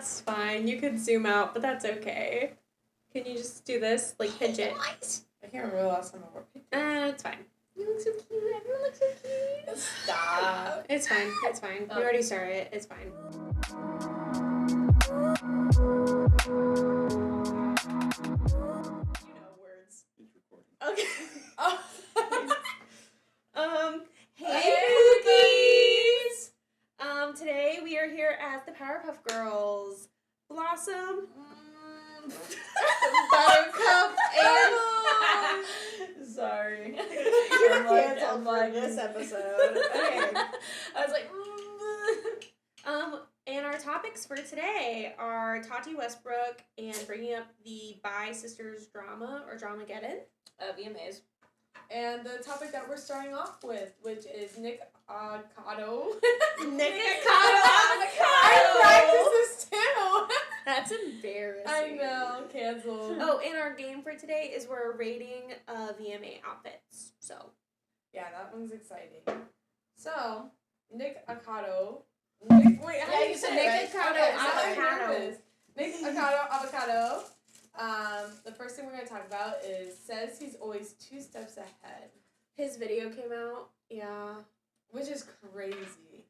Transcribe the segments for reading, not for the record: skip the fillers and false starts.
That's fine. You could zoom out, but that's okay. Can you just do this? Like, pinch it. I can't remember the last time I wore pink. It's fine. You look so cute. Everyone looks so cute. Stop. It's fine. It's fine. We already started. It's fine. You know words. It's recording. Okay. Oh. Hey, Pookies! Today we are here as the Powerpuff Girls. Blossom. Buttercup and... Sorry. You're canceled for this episode. Okay. I was like... And our topics for today are Tati Westbrook and bringing up the Bi Sisters drama or dramagedon. VMAs. And the topic that we're starting off with, which is nickacado. Nickacado avocado. I practiced this too. That's embarrassing. I know, canceled. Oh, and our game for today is we're rating VMA outfits. So, Yeah, that one's exciting. So, nickacado. Wait, how do you say it? nickacado avocado. Nickacado avocado. The first thing we're going to talk about is says he's always 2 steps ahead. His video came out. Yeah. Which is crazy.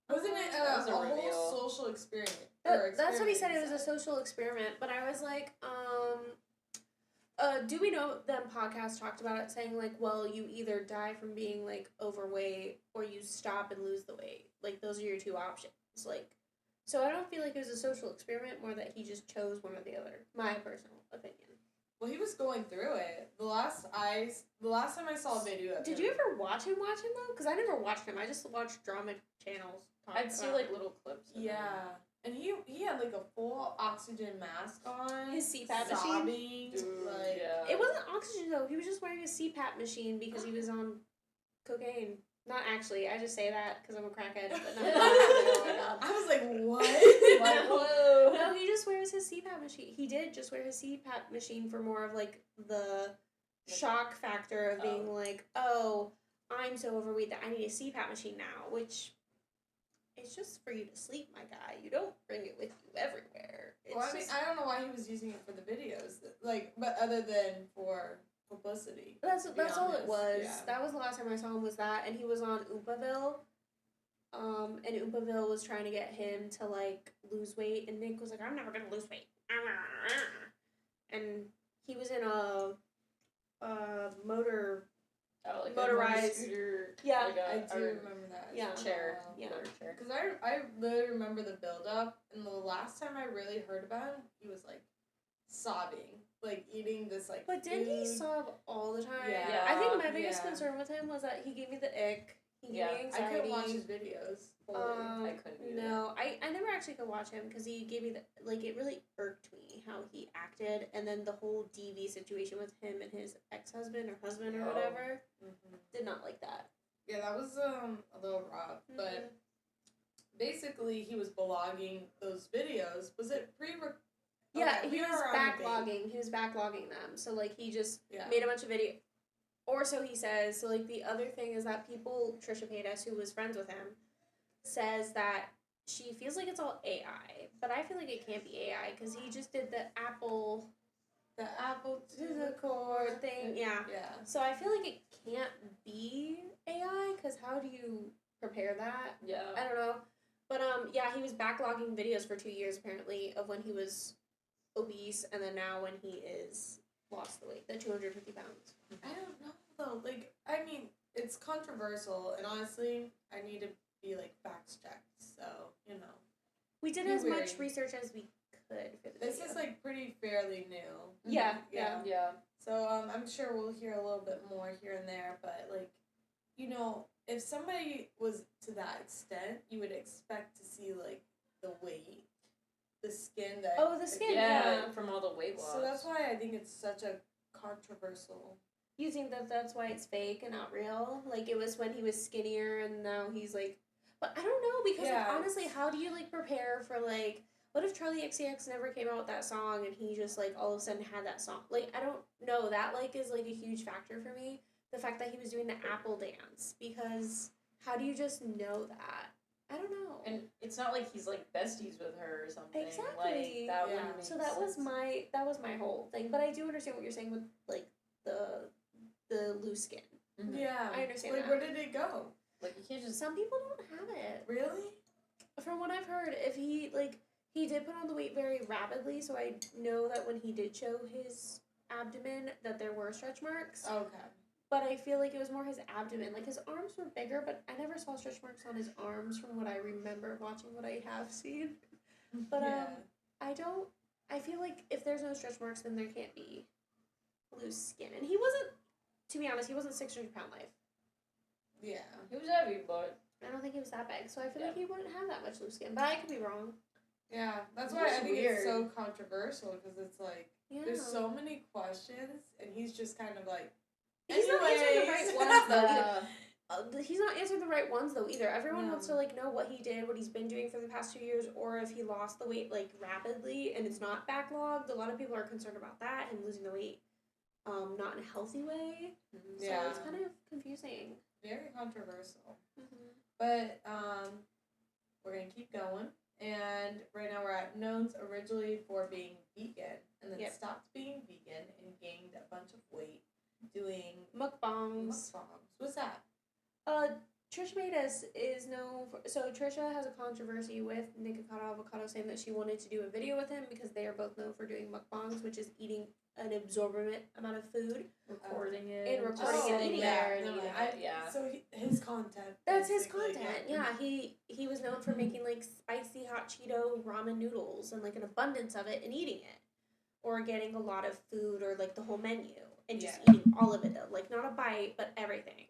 Wasn't it That was a whole reveal. social experiment? That's what he said. It was a social experiment. But I was like, Do We Know Them podcast talked about it, saying like, well, you either die from being like overweight or you stop and lose the weight. Like those are your 2 options. Like, so I don't feel like it was a social experiment, more that he just chose one or the other. My personal opinion. Well, he was going through it. The last time I saw a video of Did him, you ever watch him though? Because I never watched him. I just watched drama channels. I'd see like little clips. Of Yeah. And he had like a full oxygen mask on. His CPAP machine? sobbing, Dude, like, yeah. It wasn't oxygen though. He was just wearing a CPAP machine because he was on cocaine. Not actually. I just say that because I'm a crackhead. But not oh my God. I was like, what? Like, whoa. No, he just wears his CPAP machine. He did just wear his CPAP machine for more of like the shock factor of being like, oh, I'm so overweight that I need a CPAP machine now, which it's just for you to sleep, my guy. You don't bring it with you everywhere. It's Well, I mean, I don't know why he was using it for the videos, like, but other than for publicity. That's to be all it honest. was. Yeah. That was the last time I saw him was that, and he was on Oompraville. And Oompraville was trying to get him to like lose weight, and Nick was like, "I'm never gonna lose weight." And he was in a Like motorized- a scooter. Yeah. Like I do remember that. Yeah. Chair. Yeah. Chair. Because I literally remember the build up, and the last time I really heard about him, he was like sobbing, like eating this like. But didn't he food. sob all the time? Yeah. I think my biggest Yeah. concern with him was that he gave me the ick. He gave Yeah. me I anxiety. couldn't watch his videos. I couldn't either. No, I never actually could watch him because he gave me the like it really irked me how he acted, and then the whole DV situation with him and his ex-husband or husband or Oh. whatever. Mm-hmm. Did not like that. Yeah, that was a little rough, but basically he was blogging those videos. Was it Yeah, Okay, he we was were on debate. backlogging. He was backlogging them. So like he just Yeah. made a bunch of video, or so he says. So like the other thing is that people, Trisha Paytas, who was friends with him, says that she feels like it's all AI, but I feel like it can't be AI because he just did the apple The apple to the core thing. Yeah. Yeah. So I feel like it can't be AI because how do you prepare that? Yeah. I don't know. But yeah, he was backlogging videos for 2 years apparently of when he was obese, and then now when he is lost the weight, the 250 pounds. I don't know though. Like, I mean, it's controversial, and honestly, I need to be like facts checked. So We did Be as wary. much research as we could for the this video. is like pretty fairly new. Yeah, Yeah. Yeah. So I'm sure we'll hear a little bit more here and there, but like, if somebody was to that extent, you would expect to see like the weight, the skin that. Oh, the skin, Yeah. From all the weight loss. So that's why I think it's such a controversial. You think that that's why it's fake and not real? Like it was when he was skinnier and now he's like, but I don't know because Yeah, like, honestly, it's- how do you like prepare for like, what if Charlie XCX never came out with that song and he just like all of a sudden had that song? Like I don't know, that like is like a huge factor for me. The fact that he was doing the apple dance, because how do you just know that? I don't know. And it's not like he's like besties with her or something. Exactly. Like, that Yeah. wouldn't make So that was sense. my whole thing. But I do understand what you're saying with like the loose skin. Mhm. Yeah. I understand Like, that. where did it go? Like, you can't just. Some people don't have it. Really? From what I've heard, if he did put on the weight very rapidly, so I know that when he did show his abdomen that there were stretch marks. Okay. But I feel like it was more his abdomen. Like, his arms were bigger, but I never saw stretch marks on his arms from what I remember watching what I have seen. But I feel like if there's no stretch marks, then there can't be loose skin. And he wasn't, to be honest, he wasn't 600-pound life. Yeah. He was heavy, but. I don't think he was that big, so I feel Yeah. like he wouldn't have that much loose skin. But I could be wrong. Yeah. That's It's why I just think it's so weird. controversial, because it's like, Yeah. there's so many questions, and he's just kind of like, He's not answering the right ones, though, either. Yeah. He's not answering the right ones, though, either. Everyone No. wants to, like, know what he did, what he's been doing for the past 2 years, or if he lost the weight, like, rapidly, and it's not backlogged. A lot of people are concerned about that, him losing the weight, not in a healthy way. So Yeah. it's kind of confusing. very controversial. Mm-hmm. But we're gonna keep going, and right now we're at Nones originally for being vegan, and then Yep. stopped being vegan and gained a bunch of weight doing Mukbangs. mukbangs. What's that? Trisha Paytas is known for, so Trisha has a controversy with nickacado avocado saying that she wanted to do a video with him because they are both known for doing mukbangs, which is eating an absorbent amount of food. Recording it. And recording just it, sitting eating there it. and No, eating I- it. Yeah. So his content. That's his basically, content. Yeah, he was known for making like spicy hot Cheeto ramen noodles and like an abundance of it and eating it, or getting a lot of food or like the whole menu and just Yeah. eating all of it though, like not a bite but everything.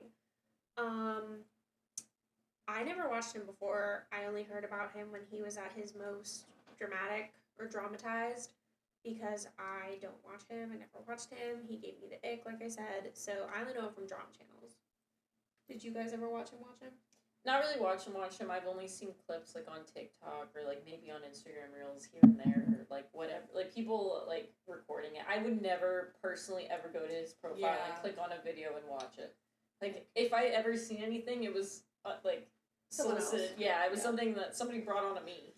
I never watched him before. I only heard about him when he was at his most dramatic or dramatized because I don't watch him. I never watched him. He gave me the ick, like I said. So I only know him from drama channels. Did you guys ever watch him? Not really watch him. I've only seen clips like on TikTok or like maybe on Instagram Reels here and there or like whatever. Like people like recording it. I would never personally ever go to his profile and click on a video and watch it. Like if I ever seen anything, it was like Someone solicited. else. Yeah, it was something that somebody brought on to me.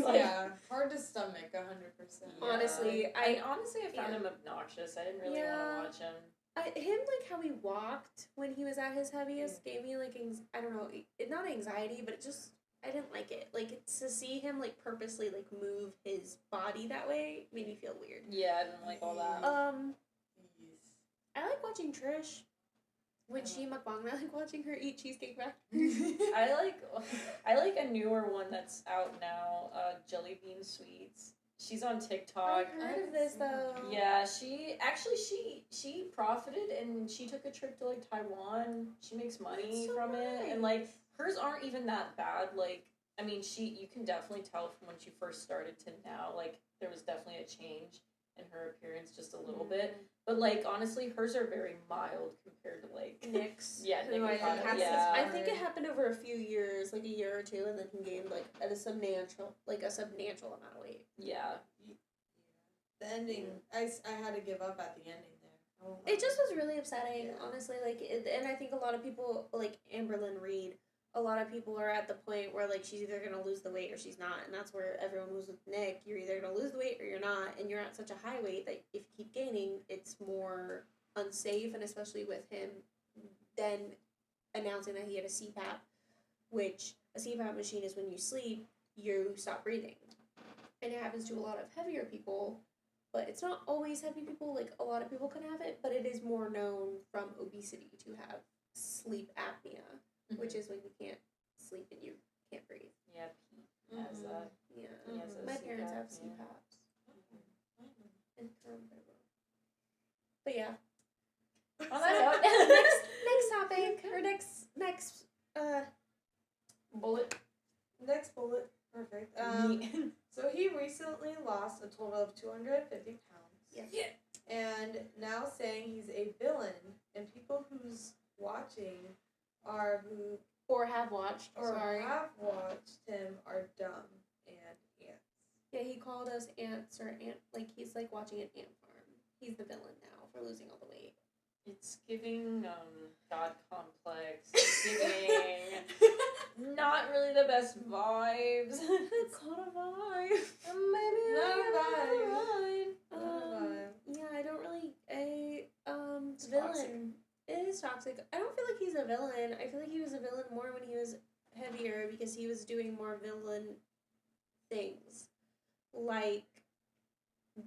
Like, Yeah, hard to stomach 100%. Honestly, I found him obnoxious. I didn't really want to watch him. Him, like, how he walked when he was at his heaviest gave me, like, I don't know, not anxiety, but it just, I didn't like it. Like, to see him, like, purposely, like, move his body that way made me feel weird. Yeah, I didn't like all that. I like watching Trish. When she mukbang, I like watching her eat Cheesecake Factory. I like a newer one that's out now, Jelly Bean Sweets. She's on TikTok. I've heard of this, though. Yeah, she profited and she took a trip to like Taiwan. She makes money so from it, nice. and like hers aren't even that bad. Like, I mean, you can definitely tell from when she first started to now. Like, there was definitely a change in her appearance, just a little bit. But like, honestly, hers are very mild compared to like Nick's. Yeah, who I Nick think Acado, has yeah. I think it happened over a few years, like a year or two, and then he gained like a substantial amount of weight. Yeah. The ending, I had to give up at the ending there. I won't lie. It just was really upsetting, Yeah. honestly. Like, and I think a lot of people, like Amberlynn Reed, a lot of people are at the point where like she's either gonna lose the weight or she's not, and that's where everyone was with Nick. You're either gonna lose the weight or you're not, and you're at such a high weight that if you keep gaining, it's more unsafe, and especially with him then announcing that he had a CPAP, which a CPAP machine is when you sleep, you stop breathing, and it happens to a lot of heavier people. But it's not always heavy people. Like, a lot of people can have it, but it is more known from obesity to have sleep apnea, which is when you can't sleep and you can't breathe. Yeah, Pete has that. Yeah. He has a My parents have CPAP, yeah. CPAPs. And but yeah. On that note, next topic, or next bullet. Next bullet. Perfect. So he recently lost a total of 250 pounds. Yes. Yeah. And now saying he's a villain, and people who's watching or have watched, have watched him are dumb and ants. Yeah, he called us ants, or ant, like he's like watching an ant farm. He's the villain now for losing all the weight. It's giving God complex. It's giving not really the best vibes. It's not a vibe. Maybe Not a vibe. vibe. Yeah, I don't really. It's Villain. toxic. It is toxic. I don't feel like he's a villain. I feel like he was a villain more when he was heavier because he was doing more villain things, like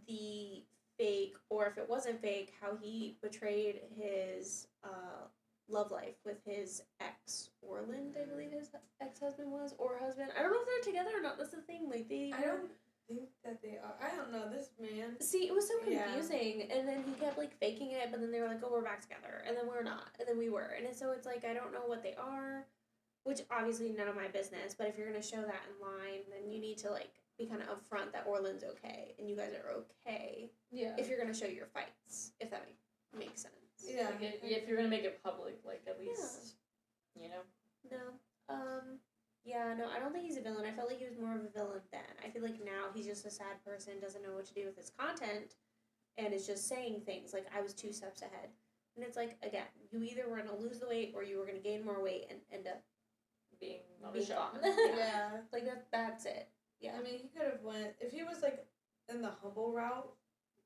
the fake, or if it wasn't fake, how he betrayed his love life with his ex, Orland, I believe his ex-husband was, or husband. I don't know if they're together or not. That's the thing. Like they. I don't think that they are. I don't know this man. See, it was so Yeah. confusing, and then he kept like faking it, but then they were like, "Oh, we're back together," and then we're not, and then we were, and so it's like I don't know what they are, which obviously none of my business. But if you're gonna show that in line, then you need to like be kind of upfront that Orland's okay and you guys are okay. Yeah. If you're gonna show your fights, if that makes sense. Yeah. Like if you're gonna make it public, like at least, you know. No. Yeah, no, I don't think he's a villain. I felt like he was more of a villain then. I feel like now he's just a sad person, doesn't know what to do with his content, and is just saying things like, I was 2 steps ahead. And it's like, again, you either were going to lose the weight or you were going to gain more weight and end up Being on the being show. gone. Yeah. Like, that's it. Yeah. I mean, he could have went if he was like in the humble route.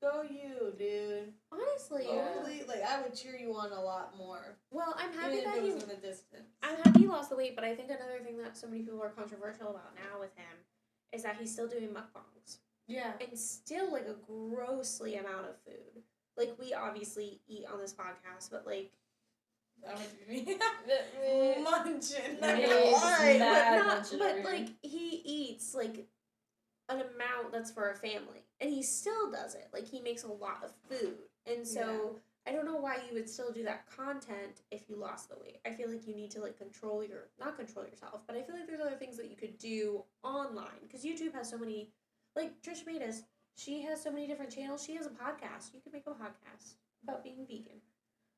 Go you, dude. Honestly, Yeah. Totally, like I would cheer you on a lot more. well, I'm happy Even if that it he was in the distance. I'm happy he lost the weight, but I think another thing that so many people are controversial about now with him is that he's still doing mukbangs. Yeah. And still, like, a grossly amount of food. Like, we obviously eat on this podcast, but, like... That would be me. Me- Munching. Me Not is gonna lie. mad. But, munching but over here. like, he eats, like, an amount that's for a family. And he still does it. Like, he makes a lot of food. And so... I don't know why you would still do that content if you lost the weight. I feel like you need to, like, not control yourself, but I feel like there's other things that you could do online. Because YouTube has so many, like, Trish Matus, she has so many different channels. She has a podcast. You could make a podcast about being vegan.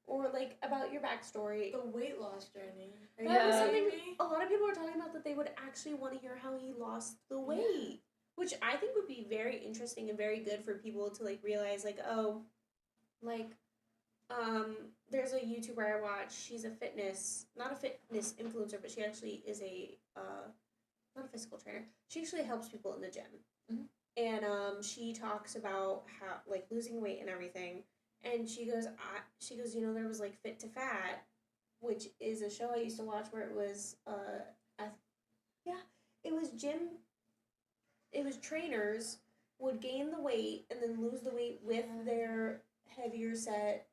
Or, like, about your backstory. The weight loss journey. Are That was Yeah. something me? a lot of people are talking about, that they would actually want to hear how he lost the weight. Which I think would be very interesting and very good for people to, like, realize, like, oh, like... there's a YouTuber I watch. She's not a fitness influencer, but she actually is not a physical trainer. She actually helps people in the gym. Mhm. And, she talks about how, like, losing weight and everything. And she goes, you know, there was, like, Fit to Fat, which is a show I used to watch where it was, it was trainers would gain the weight and then lose the weight with their heavier set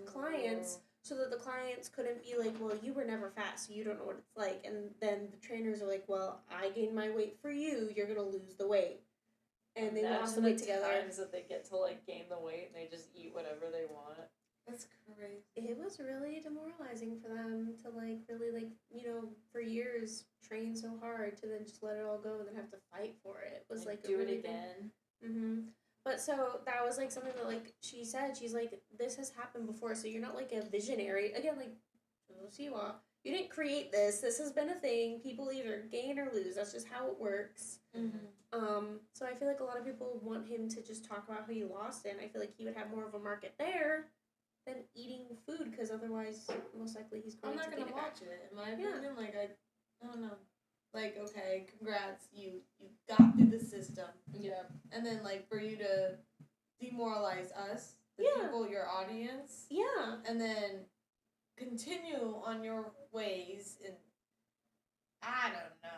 clients, so that the clients couldn't be like, well, you were never fat, so you don't know what it's like. And then the trainers are like, well, I gained my weight for you, you're gonna lose the weight. And they lost the weight together. Times that they get to like gain the weight and they just eat whatever they want. That's crazy. It was really demoralizing for them to, like, really, like, you know, for years train so hard to then just let it all go and then have to fight for it. It was like do a it really again. Mm-hmm. But so that was, like, something that, like, she said, she's like, this has happened before, so you're not, like, a visionary. Again, like, Siwa, you didn't create this. This has been a thing. People either gain or lose. That's just how it works. Mm-hmm. So I feel like a lot of people want him to just talk about how he lost it, and I feel like he would have more of a market there than eating food, because otherwise, most likely, he's going I'm not to gonna gain it watch back. it. In my opinion, like I don't know. Like, okay, congrats, you got through the system, Yeah. and then like for you to demoralize us, the Yeah. people, your audience, Yeah. and then continue on your ways, and I don't know.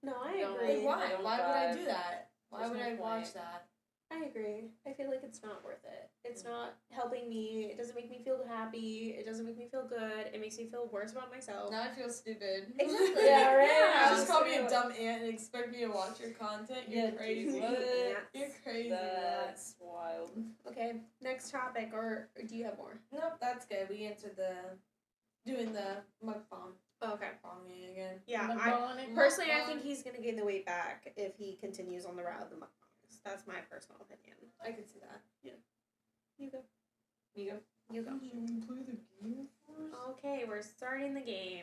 No, I No, agree. Like, why? don't Why would I vibe. do that? Why There's would no I point. watch that? I agree. I feel like it's not worth it. It's not helping me. It doesn't make me feel happy. It doesn't make me feel good. It makes me feel worse about myself. Now I feel stupid. Exactly. Yeah, right? Yeah. You just call me a Honestly, dumb aunt and expect me to watch your content? You're Yeah, crazy. what? You're crazy. That's wild. Okay, next topic, or do you have more? Nope, that's good. We answered doing the mukbang. Oh, okay. Bonging again. Yeah, Mukbang. personally, I think he's going to gain the weight back if he continues on the route of the mukbangs. That's my personal opinion. I could see that. You go. You go. You go. Should we play the game first? Okay, we're starting the game.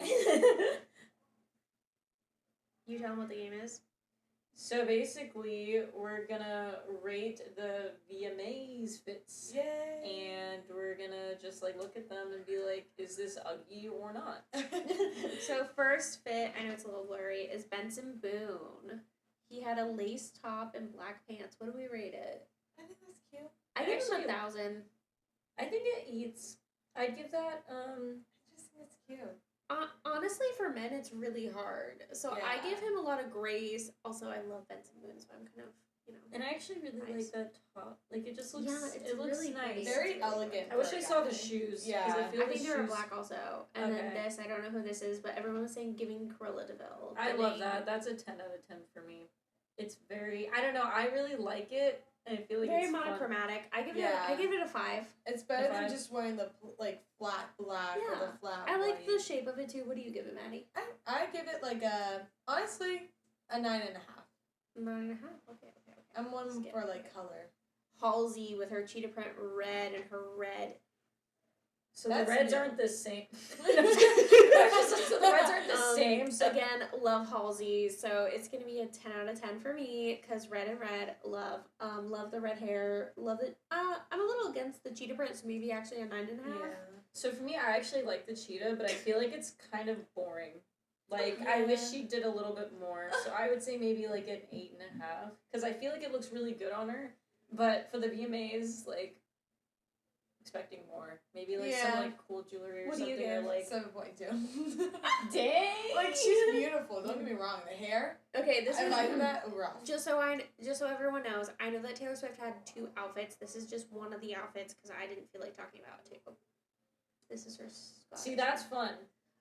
You tell them what the game is. So basically, we're gonna rate the VMAs fits. Yay! And we're gonna just like look at them and be like, is this ugly or not? So first fit, I know it's a little blurry, is Benson Boone. He had a lace top and black pants. What do we rate it? I think that's cute. I give him Actually, 1,000. I think it eats. I'd give that. I just think it's cute. Honestly, for men, it's really hard. So I Yeah. give him a lot of grace. Also, I love Benson Boone, so I'm kind of, And I actually really Nice. like that top. Like it just looks. Yeah, it's it looks really nice. pretty. Very It's really elegant. good. I wish for I a saw the guy. shoes. 'Cause Yeah. I feel I the think they were shoes- black also. And then Okay. this, I don't know who this is, but everyone was saying giving Cruella DeVille. I the love name. that. That's a 10 out of 10 for me. It's very. I don't know. I really like it, and I feel like Very it's fun. monochromatic. I give Yeah. it a 5. It's better If than I- just wearing the flat black or the Yeah. flat I like white. the shape of it too. What do you give it, Maddie? I give it like honestly a 9.5. 9.5. Okay. I'm one Skip. for like color. Halsey with her cheetah print red and her red. So That's the reds new. aren't the same. So the reds aren't the same. So Again, love Halsey, so it's gonna be a 10 out of 10 for me because red and red, love the red hair, love it. I'm a little against the cheetah print, so maybe actually a 9.5. So for me, I actually like the cheetah, but I feel like it's kind of boring. Like I wish she did a little bit more. So I would say maybe like an 8.5 because I feel like it looks really good on her. But for the VMAs, like expecting more. Maybe like some Yeah. like cool jewelry or What do you something. Or give? like 7.2. dang. Like she's beautiful. Don't get me wrong. The hair. Okay, this I is like that. Rough. just so everyone knows. I know that Taylor Swift had 2 outfits. This is just one of the outfits because I didn't feel like talking about 2. This is her. Scottish See, that's one. fun.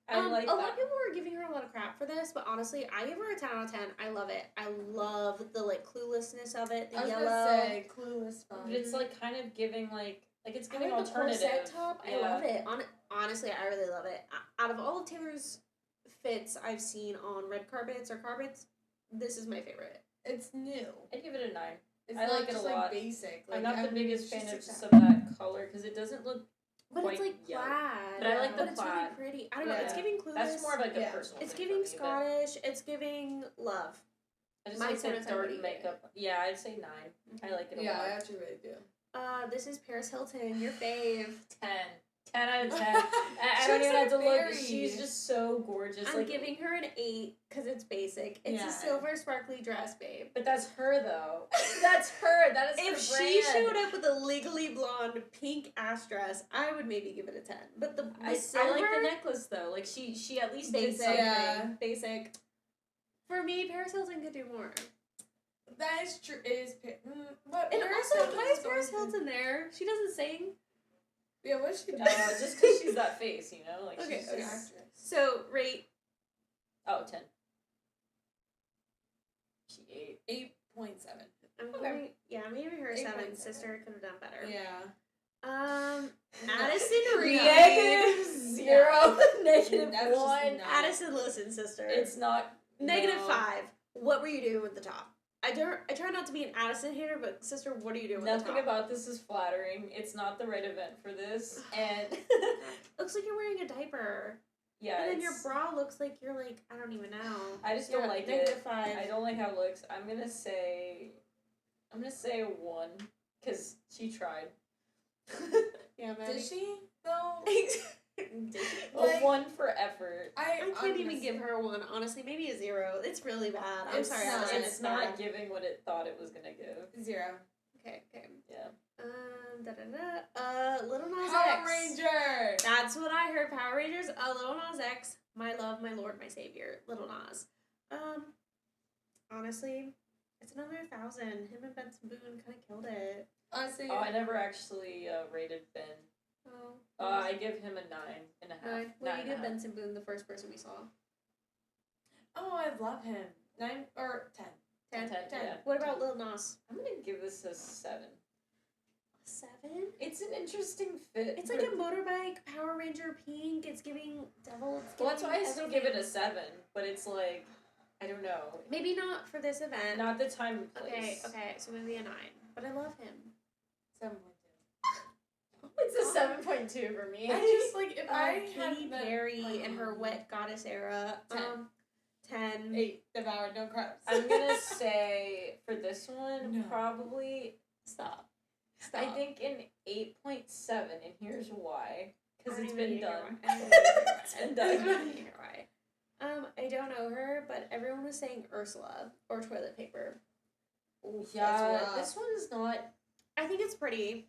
I like a that. lot of people were giving her a lot of crap for this, but honestly, I give her a 10 out of 10. I love it. I love the like cluelessness of it, the I was yellow. gonna say clueless But vibes. it's like kind of giving like it's I giving like the alternative. corset top. I love it. Honestly, I really love it. Out of all of Taylor's fits I've seen on red carpets or carpets, this is my favorite. It's new. I'd give it a 9. It's I not like it a just lot. like basic. Like, I'm not the biggest fan she's of just successful. of that color because it doesn't look. But Quite it's like yellow. plaid. But I like the But it's really plaid. pretty. I don't know. It's Yeah. giving clueless. That's more of like a Yeah. personal. It's thing giving for me, but Scottish. It's giving love. I just My like son the is like, what do dark you makeup. Yeah, I'd say 9. I like it a Yeah, I lot. actually really do. This is Paris Hilton, your fave. 10. 10 out of 10. I She don't looks even like have to look. fairy. She's just so gorgeous. I'm like, giving her an 8 because it's basic. It's Yeah. a silver sparkly dress, babe. But that's her though. That's her. That is If her she brand. showed up with a legally blonde pink ass dress, I would maybe give it a 10. But the I silver, like the necklace though. Like she at least did basic, something. Yeah. basic. For me, Paris Hilton could do more. That is true. It is. But And Paris also, Hilton why is is Paris always- Hilton there? She doesn't sing. Yeah, what's she doing? Just because she's that face, you know? Like Okay, she's okay. just, So, rate. oh, 10. She 8. 8.7. I'm giving her a 7. 8.7. Sister could have done better. Yeah. Addison Reed. Negative 0. Negative That's just 1. not- Addison, listen, sister. It's not. Negative no. 5. What were you doing with the top? I try not to be an Addison hater, but sister, what are you doing with the Nothing top? about this is flattering. It's not the right event for this. And Looks like you're wearing a diaper. yeah, And then your it's- bra looks like you're like, I don't even know. I just don't like it. -5. I don't like how it looks. I'm gonna say a 1 because she tried. Yeah, Did she though? A Like, 1 for effort. I I'm can't even gonna give say- her a 1. Honestly, maybe a 0. It's really bad. I'm It's sorry, not. Addison. It's not giving what it thought it was gonna give. 0. Okay. Yeah. Little Nas Power X. Ranger. That's what I heard. Power Rangers. Little Nas X. My love, my lord, my savior. Little Nas. Honestly, it's another 1,000. Him and Benson Boone kind of killed it. Honestly, Oh, I never actually rated Ben. Oh. I give him a 9.5. 9. What do you give 9.5. Benson Boone, the first person we saw? oh, I love him. 9 or 10. 10. 10, yeah. What about Lil Nas? I'm gonna give this a 7. 7? It's an interesting fit. It's like a motorbike Power Ranger pink. It's giving devil. It's Well, that's why I giving still give it a everything. 7. But it's like, I don't know. Maybe not for this event. Not the time and place. Okay, so maybe a 9. But I love him. 7.2. It's a 7.2 for me. I just like if I Katy had Perry and her wet goddess era. 10. 10. 8 devoured no carbs. I'm gonna say this one, No. probably, Stop. I think an 8.7, and here's why. Because it's been done. It's been I done. don't hear why. I don't know her, but everyone was saying Ursula or toilet paper. Oof, Yeah, that's rough. this one is not. I think it's pretty.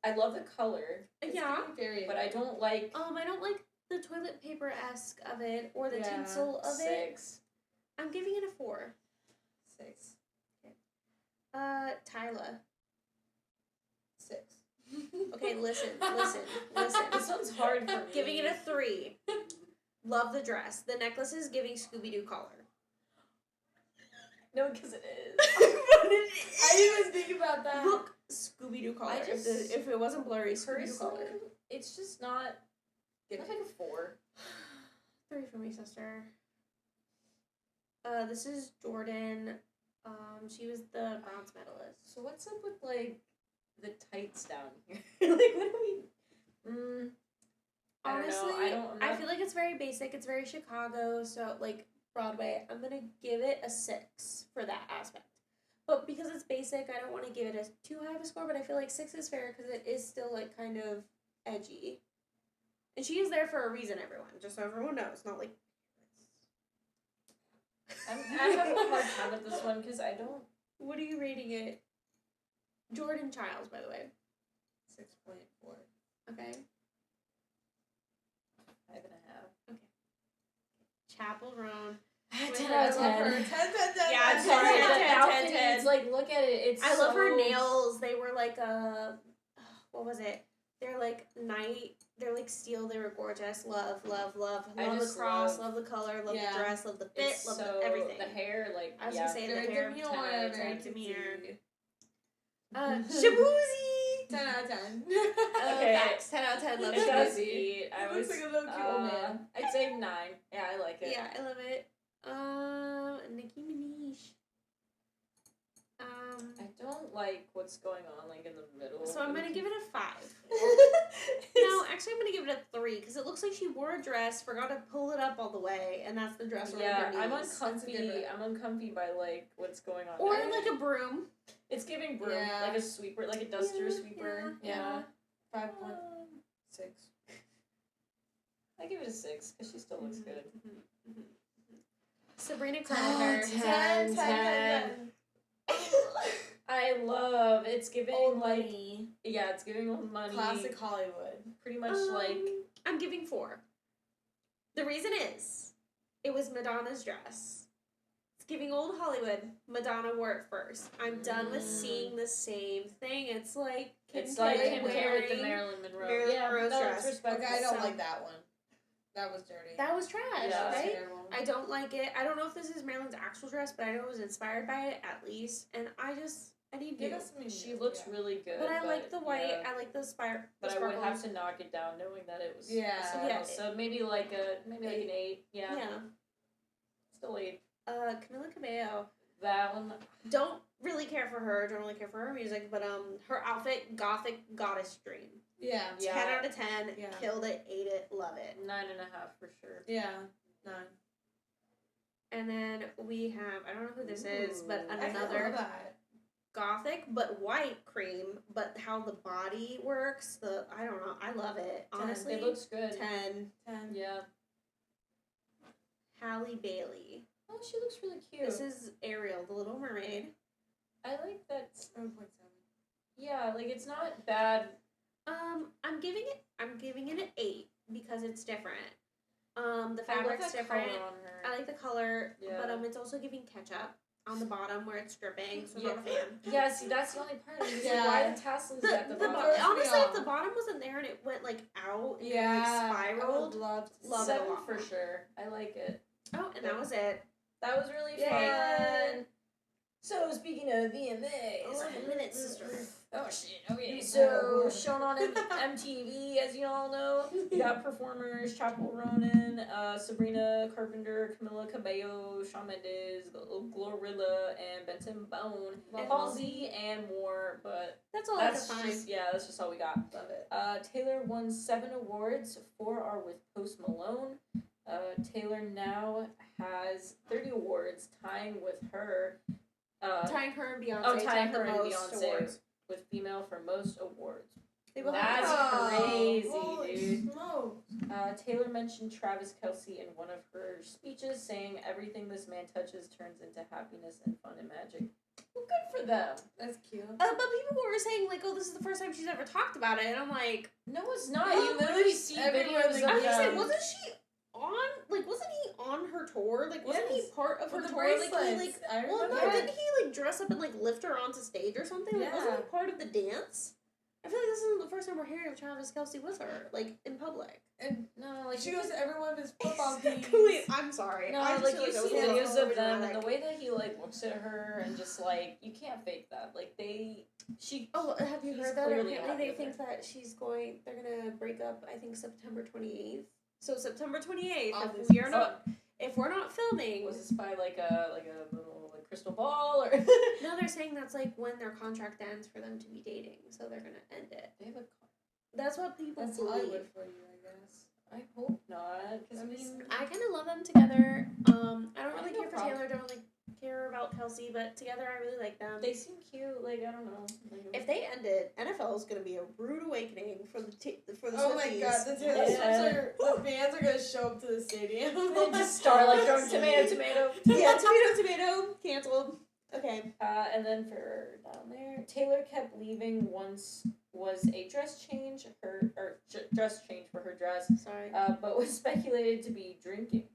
I love the color, It's Yeah. getting very but I don't like I don't like the toilet paper-esque of it or the Yeah, tinsel of it. 6. I'm giving it a 4. 6. Tyla. 6. Okay, listen. This one's hard for me. Giving it a 3. Love the dress. The necklace is giving Scooby-Doo collar. No, because it is. I didn't even think about that. Look, Scooby-Doo collar. I just- if it wasn't blurry, Scooby-Doo collar. Personally, it's just not. Give It's it. like a 4. 3 for me, sister. This is Jordan. She was the bronze medalist. So what's up with like the tights down here? Like what do we? I don't know. Honestly, I'm I not- feel like it's very basic. It's very Chicago, so like Broadway. I'm gonna give it a 6 for that aspect. But because it's basic, I don't want to give it a too high of a score. But I feel like 6 is fair because it is still like kind of edgy. And she is there for a reason, everyone. Just so everyone knows, not like. I'm having a hard time with this one because I don't. What are you rating it? Jordan Childs, by the way. 6.4. Okay. 5.5. Chapel Roan. 10 I out of love 10. her. 10, 10, 10. Yeah, 10, Sorry, 10, the 10, outfit 10. is like look at it. It's I love her so- nails. They were like what was it? They're like they're like steel. They were gorgeous. Love. Love the just cross. love- Love the color. Love Yeah. the dress. Love the fit. It's love so everything. the hair, like I was yeah. gonna say the Very hair. demure, 10 out of very 10 demure. cutesy. Shabuzi. 10 out of 10. Okay. Facts. 10 out of 10. Love It does Shabuzi. eat. I It looks was like a little cute old man. I'd say 9. Yeah, I like it. Yeah, I love it. Nicki Minaj. I don't like what's going on like in the middle. So I'm gonna give it a 5. it. No, actually, I'm gonna give it a 3 because it looks like she wore a dress, forgot to pull it up all the way, and that's the dress. Yeah, around her I'm knees. uncomfy. I'm uncomfy by like what's going on. Or I- like a broom. it's giving broom, Yeah. like a sweeper, like a duster Yeah, sweeper. yeah. 5.6. I give it a 6 because she still looks good. Sabrina 10, Carpenter. 10, 10, 10. I love it's giving Old like money. yeah, it's giving old money. Classic Hollywood. Pretty much like I'm giving 4. The reason is, it was Madonna's dress. It's giving old Hollywood. Madonna wore it first. I'm done with seeing the same thing. It's like it's like K Kim K with the wearing- Marilyn Monroe. Marilyn yeah, Monroe's no, dress. it's respectful. Okay, I don't So- like that one. That was dirty. That was trash, Yeah. That was right? terrible. I don't like it. I don't know if this is Marilyn's actual dress, but I know it was inspired by it at least. And I need Give new. us something She new, looks yeah. really good. But I like the white. yeah. I like the spire. But the I would have sparkles. to knock it down knowing that it was Yeah. someone Yeah. else. So maybe like an 8. Yeah. Yeah. Still 8. Camila Cabello. That one Don't really care for her. Don't really care for her music. But her outfit, gothic goddess dream. Yeah. Yeah. 10 out of 10. Yeah. Killed it. Ate it. Love it. 9.5 for sure. Yeah. 9. And then we have, I don't know who this is, but Ooh. I kinda another love that. gothic but white cream. But how the body works, I don't know. I love it. 10. Honestly, It looks good. 10. 10. Yeah. Halle Bailey. Oh, she looks really cute. This is Ariel, the Little Mermaid. I like that. 7.7. Yeah, like it's not bad. I'm giving it an 8 because it's different. The I love fabric's that different. color on her. I like the color, Yeah. but it's also giving ketchup on the bottom where it's dripping, so I'm Yeah. not a fan. Yeah, see, that's the only part. It's Yeah. like, why the tassels The, at the the bottom? bo- throws me honestly, if off. the bottom wasn't there and it went like out and Yeah. like I would spiraled. love to Love see it a 7 lot for more. sure. I like it. Oh, and that was it. That was really Yay. fun. So speaking of VMAs, 11 minutes, sister. Oh shit. Okay, so shown on MTV, as you all know, you got performers Chapel Ronan, Sabrina Carpenter, Camila Cabello, Shawn Mendes, Glorilla, and Benson Bone, And Halsey, and more. But That's all that's I could find. just that's just all we got. Love it. Taylor won 7 awards. 4 are with Post Malone. Taylor now has 30 awards, tying with her. Tying her and Beyonce. tying to her the and most Beyonce awards. with female for most awards. They both That's have- crazy, Holy dude. smokes. Taylor mentioned Travis Kelce in one of her speeches, saying, "Everything this man touches turns into happiness and fun and magic." Well, good for them. That's cute. But people were saying like, "Oh, this is the first time she's ever talked about it," and I'm like, No, it's not. No, You literally there's see everywhere videos they of I'm just saying, them. wasn't she on? Like, wasn't he on her tour? Like, wasn't he Yes. part of her With the tour? Like, he bracelets. I well, no, remember. didn't he like dress up and like lift her onto stage or something? Like, wasn't he Yeah. part of the dance? I feel like this isn't the first time we're hearing of Travis Kelce with her, like in public. And No, like she goes to every one of his football Exactly. games. I'm sorry. No, I just like feel you that see was a little videos of them and dramatic. the way that he like looks at her and just like you can't fake that. Like she. Oh, have you He's heard that? clearly Apparently, happy they with think her. that they're gonna break up. I think September 28th. So September 28th. Obviously. If we're not filming, Was this by like a little like crystal ball or? no, they're saying that's like when their contract ends for them to be dating. So they're gonna end it. They have a. That's what people That's believe. Hollywood for you, I guess. I hope not, because I That'd be mean, I kind of love them together. I don't I really have no care for problem. Taylor. Don't really care about Kelsey, but together I really like them. they seem cute. Like I don't know. Like, If they ended, NFL is gonna be a rude awakening for the Oh my Swifties. god, the Taylor Yeah. Swifts the fans are gonna show up to the stadium. they just start like throwing tomato. Yeah, tomato, canceled. Okay. And then for down there, Taylor kept leaving once was a dress change dress change for her dress, Sorry. but was speculated to be drinking.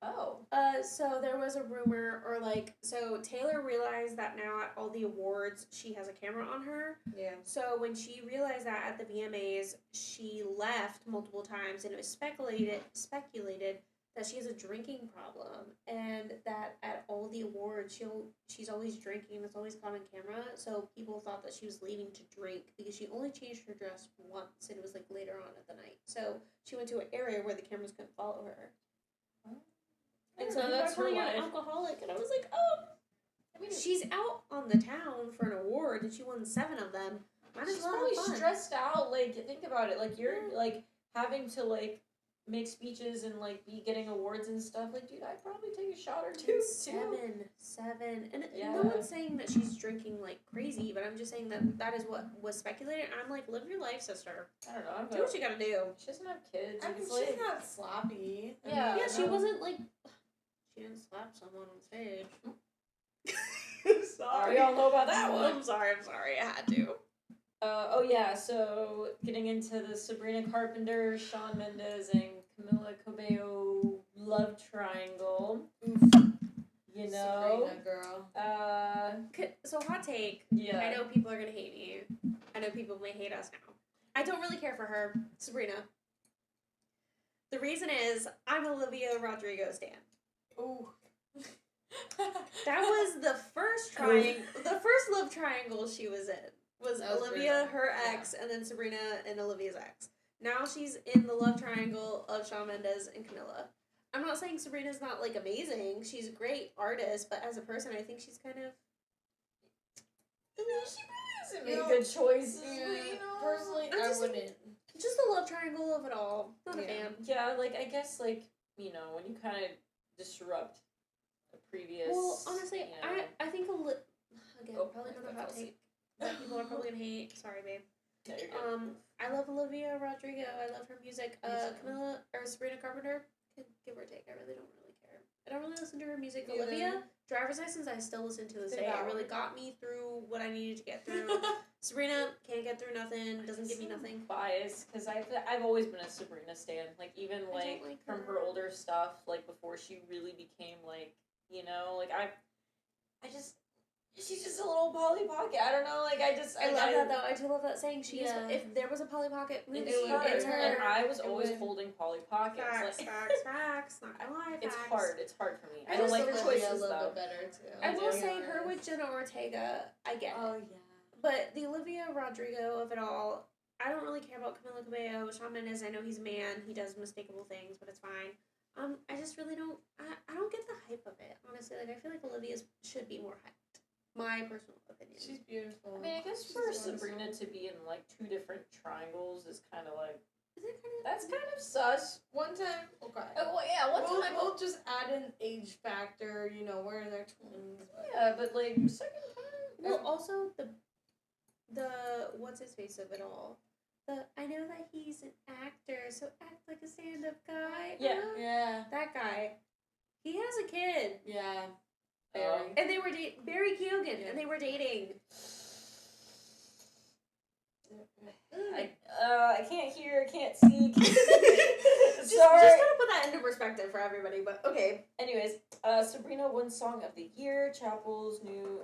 Oh. So there was a rumor, or like, so Taylor realized that now at all the awards she has a camera on her. Yeah. So when she realized that at the VMAs, she left multiple times, and it was speculated that she has a drinking problem, and that at all the awards she's always drinking. It's always caught on camera. So people thought that she was leaving to drink because she only changed her dress once, and it was like later on at the night. So she went to an area where the cameras couldn't follow her. And so No, people that's are calling her her an life. alcoholic, and I was like, oh, I mean, she's out on the town for an award, and she won 7 of them. Might as she's well probably have fun. stressed out. Like, think about it. Like, you're like having to like make speeches and like be getting awards and stuff. Like, dude, I'd probably take a shot or two. Seven, and Yeah. no one's saying that she's drinking like crazy, but I'm just saying that is what was speculated. And I'm like, live your life, sister. I don't know. Do what you gotta do. She doesn't have kids. I mean, It's she's like, not sloppy. I Yeah. mean, Yeah, she no. wasn't like she didn't slap someone on stage. we all know about that one. I'm sorry. I had to. Oh yeah, so getting into the Sabrina Carpenter, Shawn Mendes, and Camila Cabello love triangle. Oof. You know, Sabrina, girl. So hot take. yeah. I know people are gonna hate me. I know people may hate us now. I don't really care for her, Sabrina. The reason is I'm Olivia Rodrigo stan. Ooh. That was the first love triangle she was in. Was That was Olivia, great. her ex, and then Sabrina and Olivia's ex. Now she's in the love triangle of Shawn Mendes and Camilla. I'm not saying Sabrina's not like amazing. She's a great artist, but as a person, I think she's kind of. She really You hasn't know, made good choices. Yeah, You know? personally, I'm I just- wouldn't. Just the love triangle of it all. Not a Yeah. fan. Yeah, like I guess like you know when you kind of disrupt a previous. Well, honestly, you know, I think again, Oh, probably my not a God, hot Kelsey. take that people are probably gonna hate. Sorry, babe. no, you're good. I love Olivia Rodrigo. I love her music. Me too. Camilla or Sabrina Carpenter, give or take. I really don't really care. I don't really listen to her music. Neither. Olivia, Driver's License, I still listen to this day. It Devour. really got me through what I needed to get through. Sabrina can't get through nothing. Doesn't give me nothing. Biased because I've always been a Sabrina stan. Like even don't like, like from her. her older stuff, like before she really became like you know like I just she's just a little Polly Pocket. I don't know. Like I love that though. I do love that saying. She is. Yeah. If there was a Polly Pocket movie, It's hard, it's her. and I was It always would. holding Polly Pockets. Facts, Like, facts. Not gonna lie, it's facts. hard. It's hard for me. I I don't just like her love choices a little though. bit better too. I will do. say her with Jenna Ortega, I get it. Oh yeah. But the Olivia Rodrigo of it all, I don't really care about Camila Cabello. Shawn Mendes, I know he's a man. He does mistakable things, but it's fine. I just really don't. I don't get the hype of it. Honestly, like I feel like Olivia's should be more hyped. My personal opinion. She's beautiful. I mean, I guess She's for wonderful. Sabrina to be in like two different triangles is kind of like Is it kind of? That's kind of sus. One time, okay. Oh, well, yeah, one time. We'll just add an age factor, we're in their 20s. Yeah, but like, second time. Well, also the what's his face of it all. I know that he's an actor, so act like a stand-up guy. Yeah. Yeah. That guy. He has a kid. Yeah. Barry. And they were Barry Keoghan, and they were dating. I can't hear, can't see. Just gotta put that into perspective for everybody, but okay. Anyways, Sabrina won Song of the Year. Chapel's new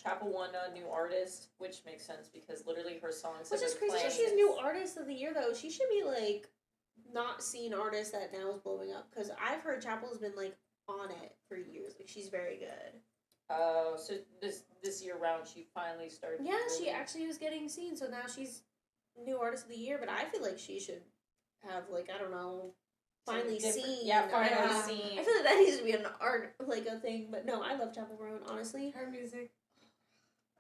Chapel won a new artist, which makes sense because literally her songs. Which is crazy that she's new artist of the year though. She should be like not seen artist that now is blowing up because I've heard Chapel's been like on it for years. Like she's very good. So this year round she finally started. Yeah, she actually was getting seen, so now she's new artist of the year. But I feel like she should have like I don't know. Finally seen. Yeah, finally I seen. feel like that needs to be an art, like a thing. But no, I love Chapel Roan, honestly. Her music,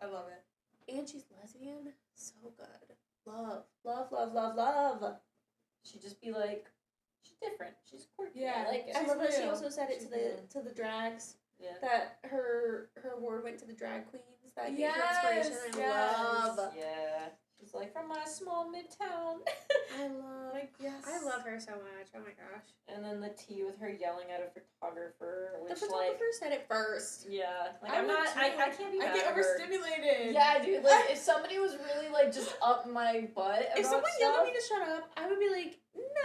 I love it. And she's lesbian. So good. Love. Love, love, love, love. She'd just be like, she's different. She's quirky. Yeah, I like it. I love that she real. also said it She's to the drags. Yeah. That her award went to the drag queens. That gave Yes, her inspiration. I yes. love. Yeah. She's like, from my small midtown. I love. Like, yes. I love her so much. Oh my gosh. And then the tea with her yelling at a photographer, which The photographer said it first. yeah, like I I'm would not, too. I can't be I mad get at her. overstimulated. Yeah, dude. Like, if somebody was really like just up my butt about If someone stuff, yelled at me to shut up, I would be like,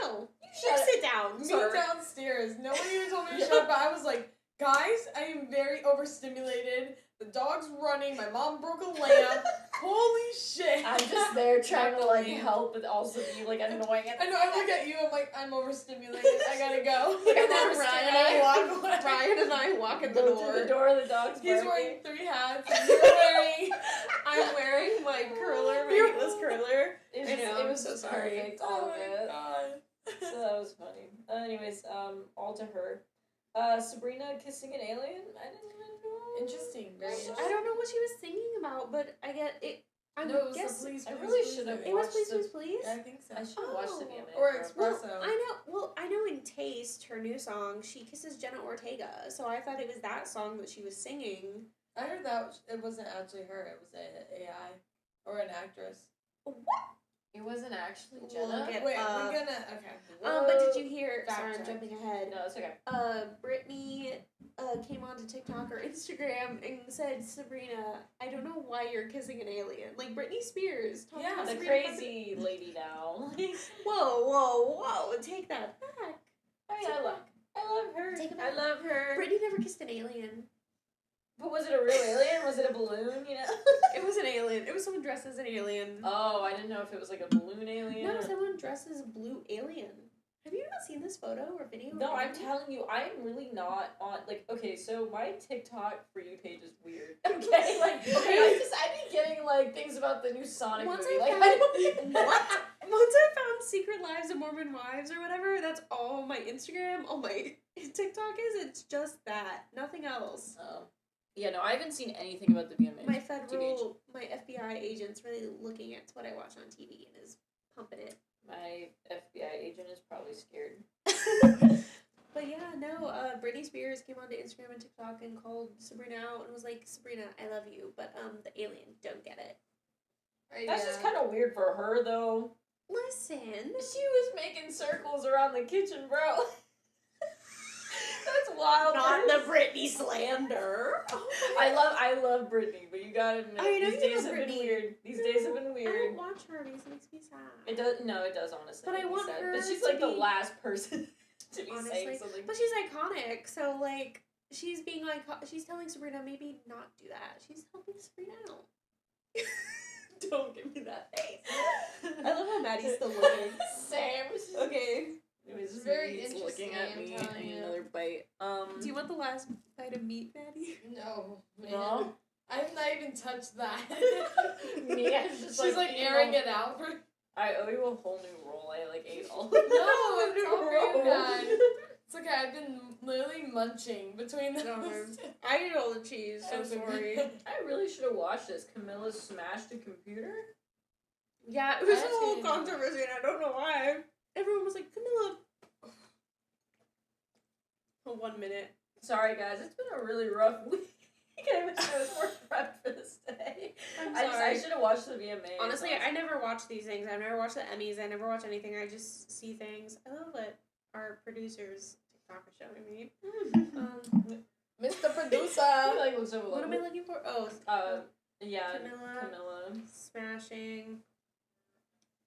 no, you Shut up. sit down. Me sir." downstairs. Nobody even told me to shut up, but I was like, guys, I am very overstimulated. The dog's running. My mom broke a lamp. Holy shit. I'm just there trying to like Natalie. help, but also be like annoying. I know, I look at you, I'm like, I'm overstimulated. I gotta go. And I'm then overstimulated. Ryan and I walk in the Go door. through the door. The dog's He's barking. wearing 3 hats. And you're wearing. I'm wearing my curler, my You're- heatless curler. It I know, it I'm was so just sorry. perfect, all Oh of my it. god. So that was funny. Anyways, all to her. Sabrina kissing an alien. I didn't even know. Interesting. Very interesting. I don't know what she was singing about, but I get it. I No, it was guess the please, I please, really please should have movie. it was watched please, the- please, please. Yeah, I think so. I should have watched the Oh. VMAs. Or bro. Espresso. Well, I know in Taste, her new song, she kisses Jenna Ortega, so I thought it was that song that she was singing. I heard that it wasn't actually her. It was an AI or an actress. What? It wasn't actually Look Jenna. at- Wait, uh, we're gonna okay. But did you hear? Fact Sorry, I'm check. jumping ahead. No, it's okay. Brittany came onto TikTok or Instagram and said, Sabrina, I don't know why you're kissing an alien. Like Britney Spears. talking Yeah, about The Sabrina crazy lady now. Whoa, whoa, whoa! Take that back. I mean, I love her. Take it I back. love her. Brittany never kissed an alien. But was it a real alien? Was it a balloon? You know. It was an alien. It was someone dressed as an alien. Oh, I didn't know if it was like a balloon alien. No, or- someone dressed as a blue alien. Have you not seen this photo or video? No, or I'm anything? telling you, I'm really not on, like, okay, so my TikTok For You page is weird. Okay, like, I be getting, like, things about the new Sonic Once movie. I Like, found what? Once I found Secret Lives of Mormon Wives or whatever, that's all my Instagram, all my TikTok is. It's just that, nothing else. Oh. Yeah, no, I haven't seen anything about the VMAs. My my FBI agent's really looking at what I watch on TV and is pumping it. My FBI agent is probably scared. But yeah, no, Britney Spears came onto Instagram and TikTok and called Sabrina out and was like, Sabrina, I love you, but the alien don't get it. That's just kind of weird for her, though. Listen. She was making circles around the kitchen, bro. That's wild. Not the Britney slander. I love Britney, but you gotta admit, I know these you days love have been Britney. weird. These days have been I weird. don't watch her and it makes me sad. It does. No, it does honestly. But I make me want sad. her But she's to like the be- last person to be Honestly. saying something. But she's iconic, so like she's being like she's telling Sabrina maybe not do that. She's helping Sabrina out. Don't give me that face. I love how Maddie's still looking. Same. Okay. Anyways, this Very lady's looking interesting, at I'm me. telling I need you. another bite. Do you want the last bite of meat, Maddie? No, man. No? I've not even touched that. Me, I'm just She's like eating airing all- it out for. I owe you a whole new roll. I like ate all. No, it's all very bad. It's okay. I've been literally munching between those. I ate all the cheese, so That's okay. sorry. I really should have watched this. Camilla smashed a computer. Yeah, it was a actually whole didn't know that. controversy, and I don't know why. Everyone was like, Camilla. For 1 minute. Sorry, guys. It's been a really rough week. I wish I was more prepped for this day. I'm I sorry. should have watched the VMAs. Honestly, I never watch these things. I've never watched the Emmys. I never watch anything. I just see things. I love what our producers TikTok are showing me. Mr. Producer. He like looks over. What am I looking for? Oh, yeah, Camilla. Smashing.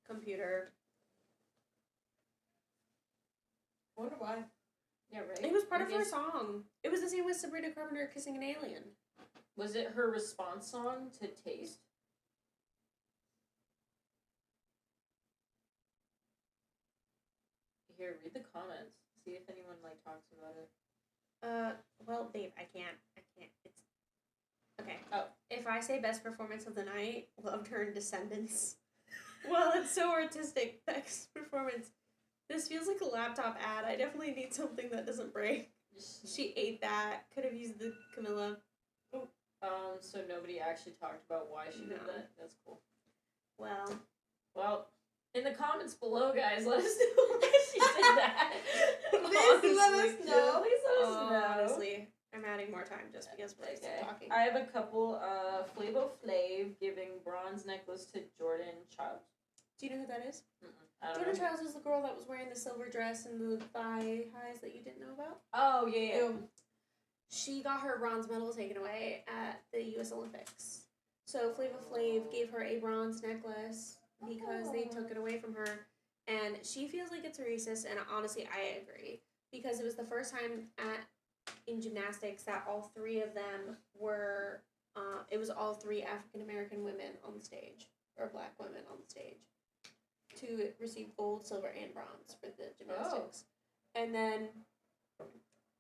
Computer. I wonder why. Yeah, right. It was part of her song. It was the same with Sabrina Carpenter kissing an alien. Was it her response song to Taste? Here, read the comments. See if anyone like talks about it. Well, babe, I can't. It's okay. Oh, if I say best performance of the night, loved her in Descendants. Well, it's so artistic. Best performance. This feels like a laptop ad. I definitely need something that doesn't break. She ate that. Could have used the Camilla. So nobody actually talked about why she did that. That's cool. Well, in the comments below, guys, let us know why she did that. Please let us know. Please let us know. Honestly, I'm adding more time just because we're still talking. I have a couple. Flavo Flav giving bronze necklace to Jordan Child. Do you know who that is? I don't Jordan know. Childs is the girl that was wearing the silver dress and the thigh highs that you didn't know about. Oh yeah. She got her bronze medal taken away at the U.S. Olympics. So Flava Flav gave her a bronze necklace because they took it away from her. And she feels like it's racist, and honestly, I agree. Because it was the first time in gymnastics that all three of them were, it was all three African-American women on the stage, or black women on the stage, to receive gold, silver, and bronze for the gymnastics. And then,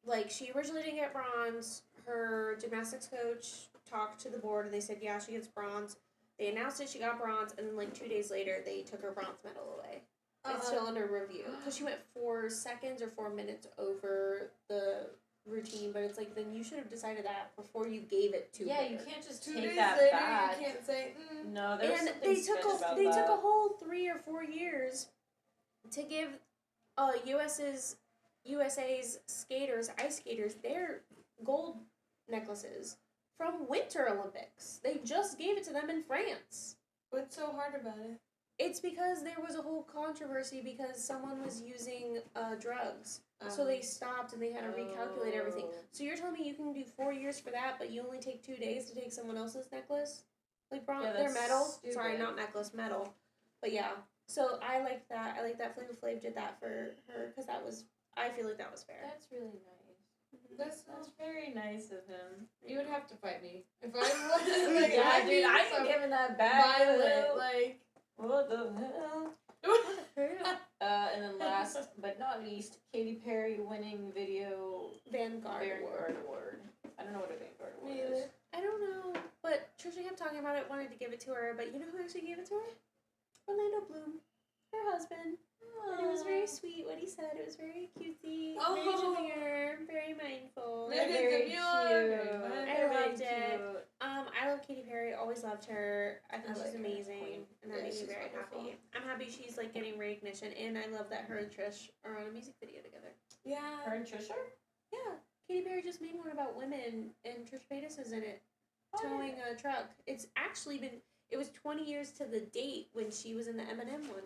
like, she originally didn't get bronze. Her gymnastics coach talked to the board, and they said, yeah, she gets bronze. They announced it, she got bronze, and then, like, 2 days later, they took her bronze medal away. It's still under review. Because she went 4 seconds or 4 minutes over the routine, but it's like, then you should have decided that before you gave it to her. Yeah, you can't just 2 take days that later, back. you can't say, No, there's and something sketch about that. they took a whole 3 or 4 years to give USA's skaters, ice skaters, their gold necklaces from Winter Olympics. They just gave it to them in France. What's so hard about it? It's because there was a whole controversy because someone was using drugs. So they stopped and they had to recalculate everything. So you're telling me you can do 4 years for that, but you only take 2 days to take someone else's necklace? Like their medal? Stupid. Sorry, not necklace, medal. But yeah. So I like that. I like that Flava Flav did that for her because I feel like that was fair. That's really nice. That's very nice of him. You would have to fight me if I wasn't like. Yeah, dude, I ain't giving that back. Violent, like. What the hell? And then last but not least, Katy Perry winning video Vanguard Award. I don't know what a Vanguard Award is. I don't know, but Trisha kept talking about it, wanted to give it to her, but you know who actually gave it to her? Orlando Bloom, her husband. And it was very sweet what he said. It was very cutesy, very demure, very mindful. Very cute. I loved it. I love Katy Perry. Always loved her. I think she's amazing, and that made me very happy. I'm happy she's like getting recognition, and I love that her and Trish are on a music video together. Yeah. Her and Trisha? Yeah. Katy Perry just made one about women, and Trish Paytas is in it, towing a truck. It's actually been. It was 20 years to the date when she was in the Eminem one.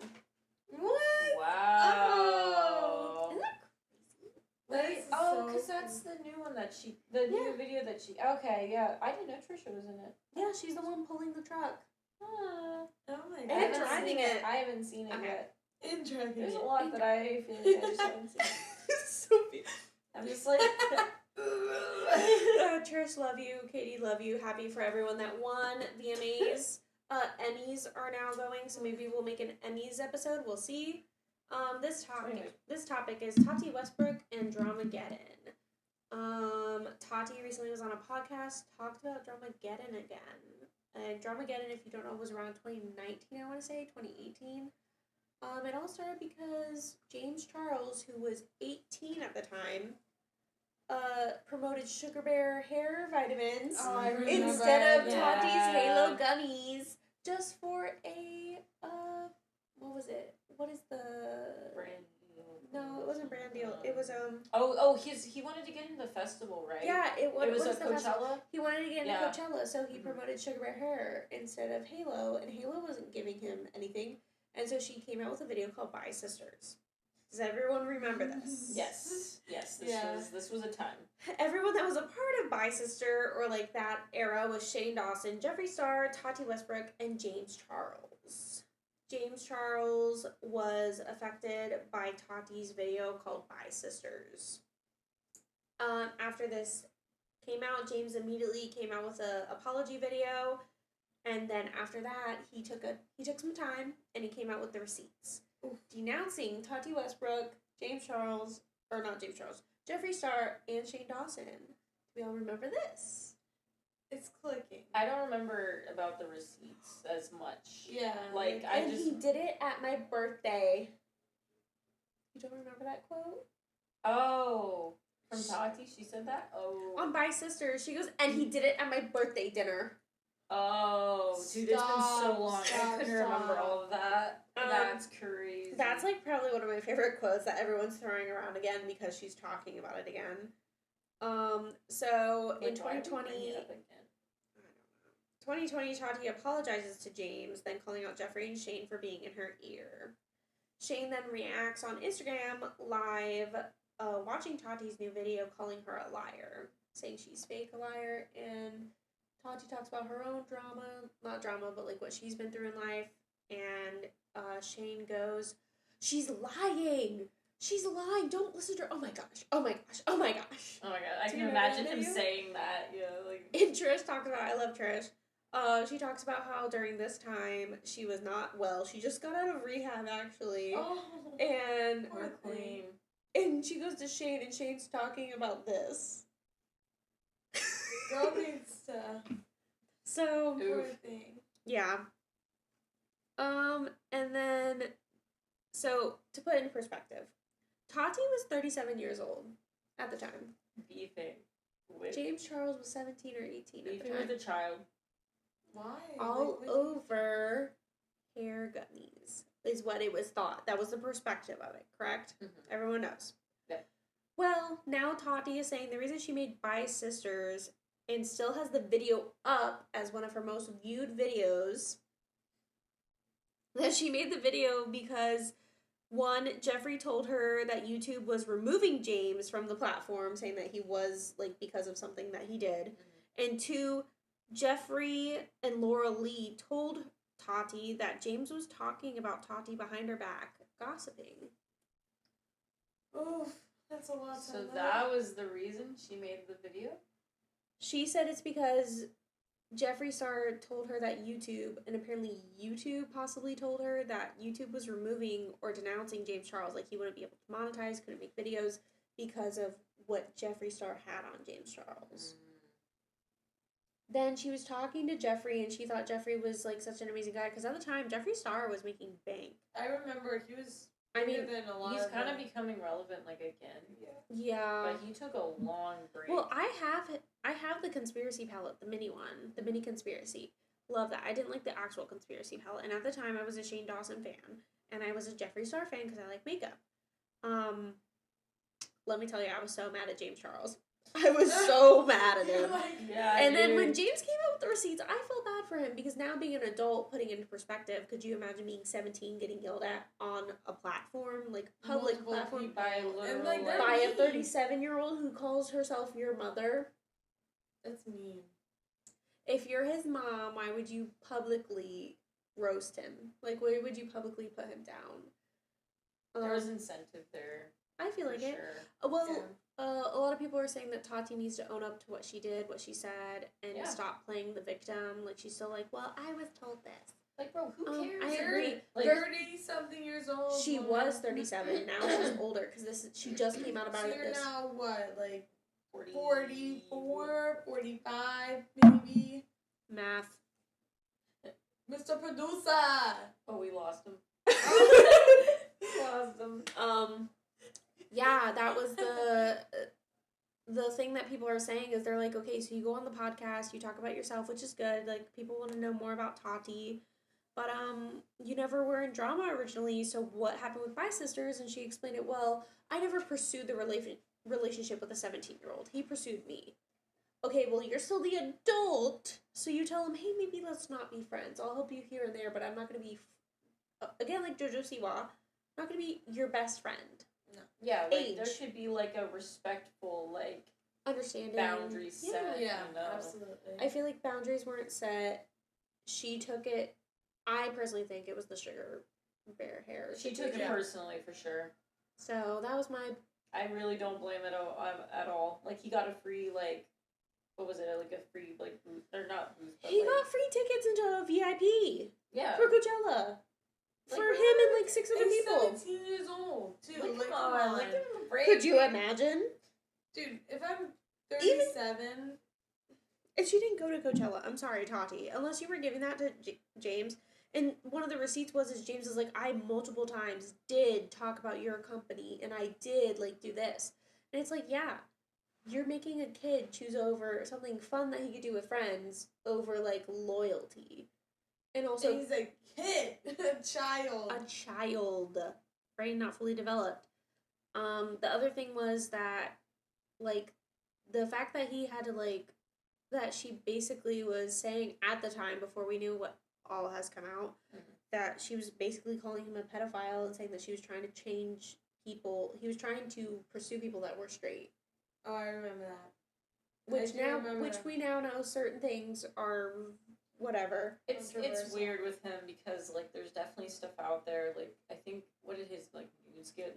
What? Wow. Oh. Isn't that crazy? Wait, because that's the new one new video that she. Okay, yeah, I didn't know Trisha was in it. Yeah, she's the one pulling the truck. Oh my god. And driving it. I haven't seen it yet. And driving There's it. a lot that I feel like I just haven't seen. Sophia. I'm just like. Trish, love you. Katie, love you. Happy for everyone that won VMAs. Emmys are now going, so maybe we'll make an Emmys episode. We'll see. This topic is Tati Westbrook and Dramageddon. Tati recently was on a podcast, talked about Dramageddon again. And Dramageddon, if you don't know, was around 2019, I want to say, 2018. It all started because James Charles, who was 18 at the time, promoted Sugar Bear hair vitamins I remember, instead of yeah. Tati's Halo gummies, just for a what was it? What is the Brand deal. No, it wasn't brand deal. It was He wanted to get into the festival, right? Yeah, It was what a is the festival? Coachella. He wanted to get into Yeah. Coachella, so he promoted Sugar Bear Hair instead of Halo, and Halo wasn't giving him anything, and so she came out with a video called "Bye Sisters." Does everyone remember this? Yes. This was a time. Everyone that was a part of Bye Sister or like that era was Shane Dawson, Jeffree Star, Tati Westbrook, and James Charles. James Charles was affected by Tati's video called "Bye Sisters." After this came out, James immediately came out with a apology video, and then after that, he took some time and he came out with the receipts, denouncing Tati Westbrook, Jeffree Star, and Shane Dawson. Do we all remember this? It's clicking. I don't remember about the receipts as much. Yeah. He did it at my birthday. You don't remember that quote? Oh. From Tati, she said that? Oh. On Bye Sisters, she goes, and he did it at my birthday dinner. Oh, dude, it's been so long. I couldn't remember all of that. That's crazy. That's like probably one of my favorite quotes that everyone's throwing around again because she's talking about it again. So in 2020, 2020, Tati apologizes to James, then calling out Jeffree and Shane for being in her ear. Shane then reacts on Instagram Live, watching Tati's new video, calling her a liar, saying she's fake a liar, and Tati talks about her own not drama, but like what she's been through in life, and Shane goes, she's lying, don't listen to her, oh my gosh. I can imagine him saying that, And Trish talks about, I love Trish, she talks about how during this time she was not well, she just got out of rehab actually, and poor queen. And she goes to Shane, and Shane's talking about this. Girl needs to. So, poor thing. Yeah. And then, so, to put it in perspective, Tati was 37 years old at the time. Beefing with... James Charles was 17 or 18 at the time. Beefing with a child. Why? All over hair gummies is what it was thought. That was the perspective of it, correct? Mm-hmm. Everyone knows. Yeah. Well, now Tati is saying the reason she made Bye Sisters and still has the video up as one of her most viewed videos, that she made the video because, one, Jeffree told her that YouTube was removing James from the platform, saying that he was, like, because of something that he did. Mm-hmm. And two, Jeffree and Laura Lee told Tati that James was talking about Tati behind her back, gossiping. Oof, that's a lot. So that was the reason she made the video? She said it's because Jeffree Star told her that YouTube, and apparently YouTube possibly told her that YouTube was removing or denouncing James Charles. Like, he wouldn't be able to monetize, couldn't make videos because of what Jeffree Star had on James Charles. Then she was talking to Jeffree, and she thought Jeffree was, like, such an amazing guy. Because at the time, Jeffree Star was making bank. I remember he was... he's kind of becoming relevant, like, again. Yeah. But he took a long break. Well, I have the conspiracy palette, the mini one, the mini conspiracy. Love that. I didn't like the actual conspiracy palette. And at the time, I was a Shane Dawson fan. And I was a Jeffree Star fan because I like makeup. Let me tell you, I was so mad at James Charles. I was so mad at him. Yeah, and then when James came out with the receipts, I felt bad for him because now being an adult, putting it into perspective, could you imagine being 17 getting yelled at on a platform, like public platform, by a 37-year-old who calls herself your mother? That's mean. If you're his mom, why would you publicly roast him? Like, why would you publicly put him down? There was incentive there. I feel like it. Sure. Well, a lot of people are saying that Tati needs to own up to what she did, what she said, and stop playing the victim. Like, she's still like, well, I was told this. Like, bro, who cares? I agree. Like, 30-something years old. She was 37. Now she's older because she just came out about it. So you're now what, like 44, 45, maybe? Math. Mr. Producer! Oh, we lost him. Lost him. Yeah, that was the thing that people are saying is they're like, okay, so you go on the podcast, you talk about yourself, which is good. Like, people want to know more about Tati. but you never were in drama originally, so what happened with my sisters? And she explained it, well, I never pursued the relationship with a 17-year-old. He pursued me. Okay, well, you're still the adult, so you tell him, hey, maybe let's not be friends. I'll help you here and there, but I'm not going to be, again, like Jojo Siwa, not going to be your best friend. No. Yeah, like, Age. there should be, like, a respectful, like, understanding. Boundaries set. Yeah, you know? absolutely. I feel like boundaries weren't set. She took it, I personally think it was the sugar bear hair. She took it personally, for sure. So, that was my... I really don't blame it at all. Like, he got a free, like, what was it, like a free, like, booth, or not booth, but He like, got free tickets into a VIP. Yeah. For Coachella. Like, for him and, like, 6 other people. He's 17 years old, too. Like, come on. Like, give him a break. Could you imagine? Dude, if I'm 37... And she didn't go to Coachella. I'm sorry, Tati. Unless you were giving that to James. And one of the receipts was James is like, I multiple times did talk about your company, and I did, like, do this. And it's like, yeah, you're making a kid choose over something fun that he could do with friends over, like, loyalty. And also... And he's a kid. A child. A child. Brain not fully developed. The other thing was that, like, the fact that he had to, like, that she basically was saying at the time, before we knew what all has come out, that she was basically calling him a pedophile and saying that she was trying to change people. He was trying to pursue people that were straight. Oh, I remember that. Which we now know certain things are whatever. It's weird with him because, like, there's definitely stuff out there. Like, I think, what did his, like, nudes get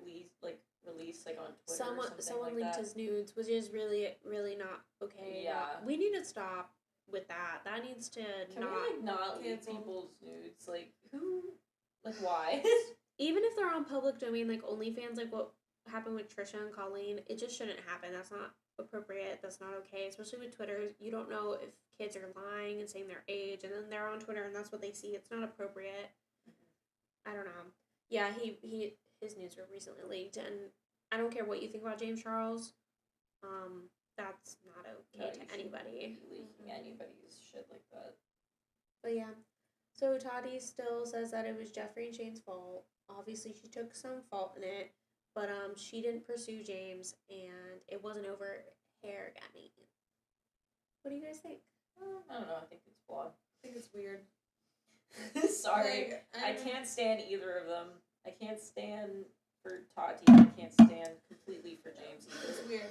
released, like, on Twitter or something Someone like leaked that? his nudes, which is really, really not okay. Yeah. We need to stop with that. That needs to Can we, like, not leak cancel people's nudes? Like, who? Like, why? Even if they're on public domain, like OnlyFans, like what happened with Trisha and Colleen, it just shouldn't happen. That's not appropriate. That's not okay. Especially with Twitter, you don't know if kids are lying and saying their age, and then they're on Twitter and that's what they see. It's not appropriate. I don't know. Yeah, his nudes were recently leaked, and I don't care what you think about James Charles. That's not okay to anybody. Leaking anybody's shit like that. But yeah. So Tati still says that it was Jeffrey and Shane's fault. Obviously, she took some fault in it, but she didn't pursue James, and it wasn't over hair gamming. What do you guys think? I don't know. I think it's flawed. I think it's weird. Sorry, Like, I can't stand either of them. I can't stand for Tati. I can't stand completely for James either. It's weird.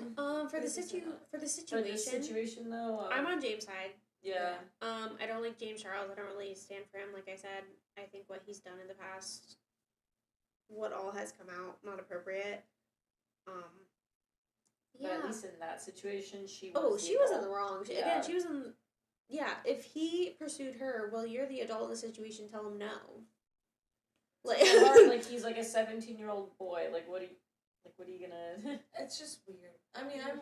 For the For this situation, situation though, I'm on James' side. Yeah. I don't like James Charles. I don't really stand for him. Like I said, I think what he's done in the past, what all has come out, not appropriate. But Yeah. at least in that situation, she was. Oh, the she was in adult. the wrong. Yeah. Again, she was in. Yeah, if he pursued her, well, you're the adult in the situation. Tell him no. Like, Like he's like a 17-year-old boy. Like what are you gonna? It's just weird. I mean, I'm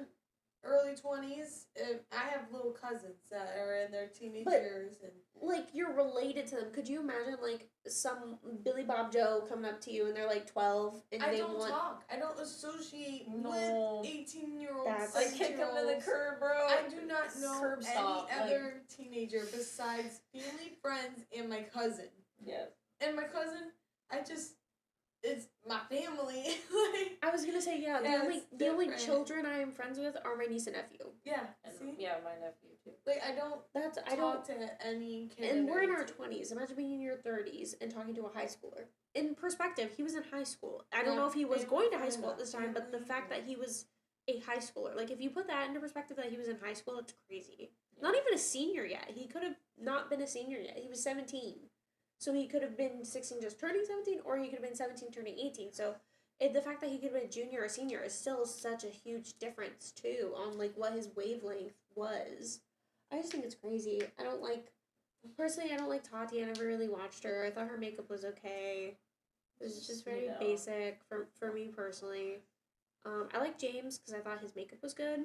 early 20s. I have little cousins that are in their teenage years, and like you're related to them. Could you imagine like some Billy Bob Joe coming up to you and they're like 12 and I they don't want talk. I don't associate No. with 18-year-olds. That's- Like kick him to the curb, bro. I do not know Curb any stop, other teenager besides family, friends, and my cousin. Yeah. And my cousin, it's my family. Like, I was gonna say Yeah, the only different. children I am friends with are my niece and nephew. yeah, And see? yeah, my nephew too. Like, I don't talk to any kid. And we're in or our 20s. Imagine being in your 30s and talking to a high schooler. In perspective, he was in high school. I don't know if he was going to high school at this time, but the fact that he was a high schooler, like if you put that into perspective that he was in high school, it's crazy. Yeah. Not even a senior yet. He could have not been a senior yet. He was 17. So he could have been 16 just turning 17, or he could have been 17 turning 18. So the fact that he could have been a junior or senior is still such a huge difference, too, on like what his wavelength was. I just think it's crazy. Personally, I don't like Tati. I never really watched her. I thought her makeup was okay. It was just very basic for me personally. I like James because I thought his makeup was good.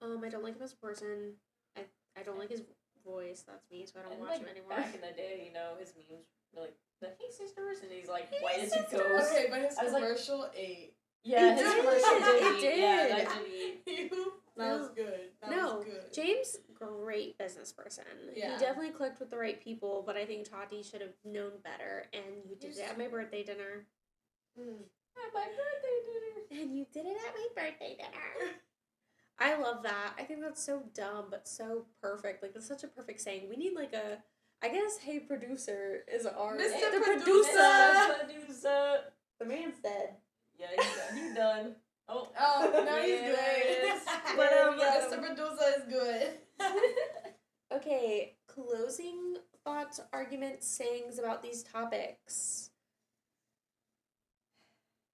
I don't like him as a person. I don't like his voice. That's me, so I don't watch him anymore. Back in the day, you know, his memes were like the "Hey sisters," and he's like white as a ghost. Okay, but his I was like- commercial ate. Yeah, It his did. commercial did. It eat. Yeah, did. that did eat. That was good. That That No, was good. James, great business person. Yeah. He definitely clicked with the right people, but I think Tati should have known better, and you did it at my birthday dinner. At my birthday dinner. And you did it at my birthday dinner. I love that. I think that's so dumb, but so perfect. Like, that's such a perfect saying. We need, like, a... I guess, hey, producer is our... Mr. The Producer. Mr. Producer. The man's dead. Yeah, he's done. Oh, No, he's yeah, there it good. is. But, Mr. Producer is good. Okay, closing thoughts, arguments, sayings about these topics.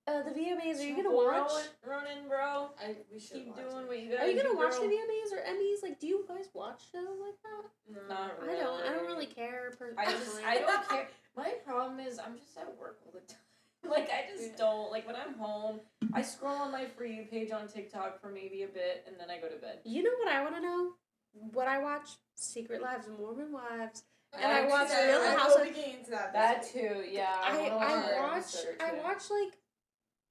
The VMAs, are you gonna watch? Ronan, bro. We should Keep watch doing it. what you gotta Are you do, gonna watch girl. the VMAs or Emmys? Like, do you guys watch shows like that? No. Not really. I don't really care. I don't care. My problem is I'm just at work all the time. Like, I just don't. Like, when I'm home, I scroll on my For You page on TikTok for maybe a bit, and then I go to bed. You know what I want to know? What I watch? Secret Lives of Mormon Wives. And I I watch actually- Real I House will of... be getting into that. That this week. too, yeah. I watch, like...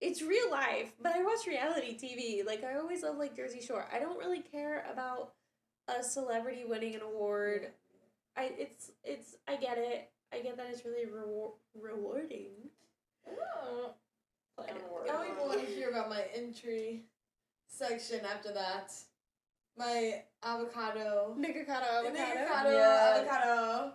It's real life, but I watch reality TV. Like, I always love, like, Jersey Shore. I don't really care about a celebrity winning an award. I get it. I get that it's really rewarding. Oh. Play on I words. don't even want to hear about my entry section after that. My avocado. Nickacado, Nickacado, Yeah. avocado.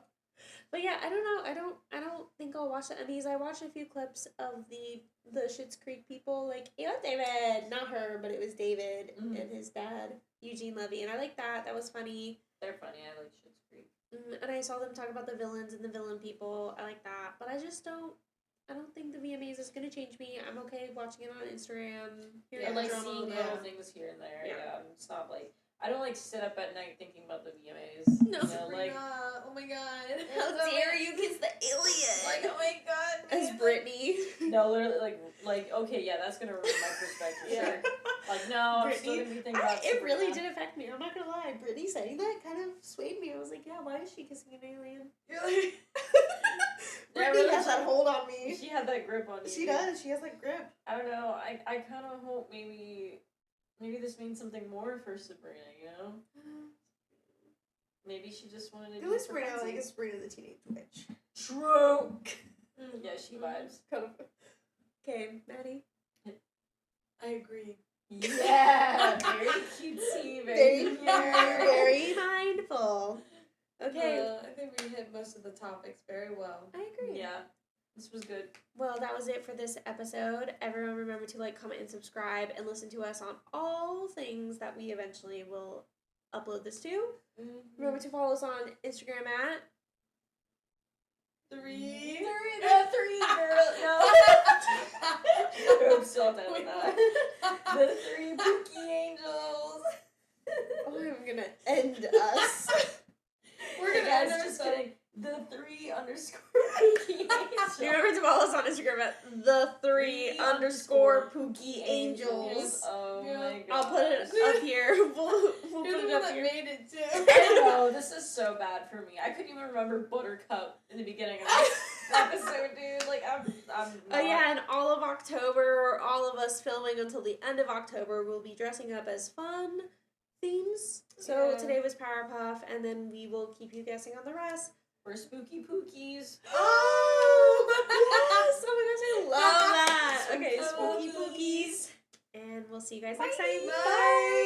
But yeah, I don't know. I don't think I'll watch the Emmys. I watched a few clips of the Schitt's Creek people. Like, it was David, not her, but it was David and his dad, Eugene Levy, and I like that. That was funny. They're funny. I like Schitt's Creek. And I saw them talk about the villains and the villain people. I like that, but I just don't. I don't think the VMAs is gonna change me. I'm okay watching it on Instagram. Yeah, Hearing like the drama. seeing yeah. little things here and there. Yeah. Yeah. It's not like I don't like sit up at night thinking about the VMAs. No. You know, like Sabrina, oh my god. How dare you kiss the alien? Like, oh my god. As Brittany. no, literally like okay, yeah, that's gonna ruin my perspective. Yeah. Sure. Like no, I'm still gonna be thinking about It really Sabrina. did affect me. I'm not gonna lie. Brittany saying that kind of swayed me. I was like, yeah, why is she kissing an alien? You're like, Brittany really has that hold on me. She had that grip on you. She does. She has that grip. I don't know. I kind of hope maybe this means something more for Sabrina. You know, maybe she just wanted to. Who do is it for Sabrina? funsies. Like, is Sabrina the teenage witch? True. Yeah, she vibes. Kind of. Okay, Maddie. I agree. Yeah, very cutesy, very very mindful. Okay. I think we hit most of the topics very well. I agree. Yeah, this was good. Well, that was it for this episode. Everyone remember to like, comment, and subscribe, and listen to us on all things that we eventually will upload this to. Remember to follow us on Instagram at Three, girl. No. I'm still done with that. The 3 Pookie Angels. Oh, I'm gonna end us. We're Hey gonna guys, end just ourselves. kidding. The 3_Pookie Angels. Remember to follow us on Instagram at the3_ Pookie Angels. Oh Yeah. my god. I'll put it up here. We'll put You're the it one up that here. made it too. I know, this is so bad for me. I couldn't even remember Buttercup in the beginning of this episode, dude. Like, I'm Oh not. yeah, and all of October, all of us filming until the end of October, we'll be dressing up as fun themes. So Yeah. today was Powerpuff, and then we will keep you guessing on the rest. We're spooky Pookies. Oh! Yes! Oh my gosh, I love that! Okay, Spooky spooky pookies. And we'll see you guys next time. Bye.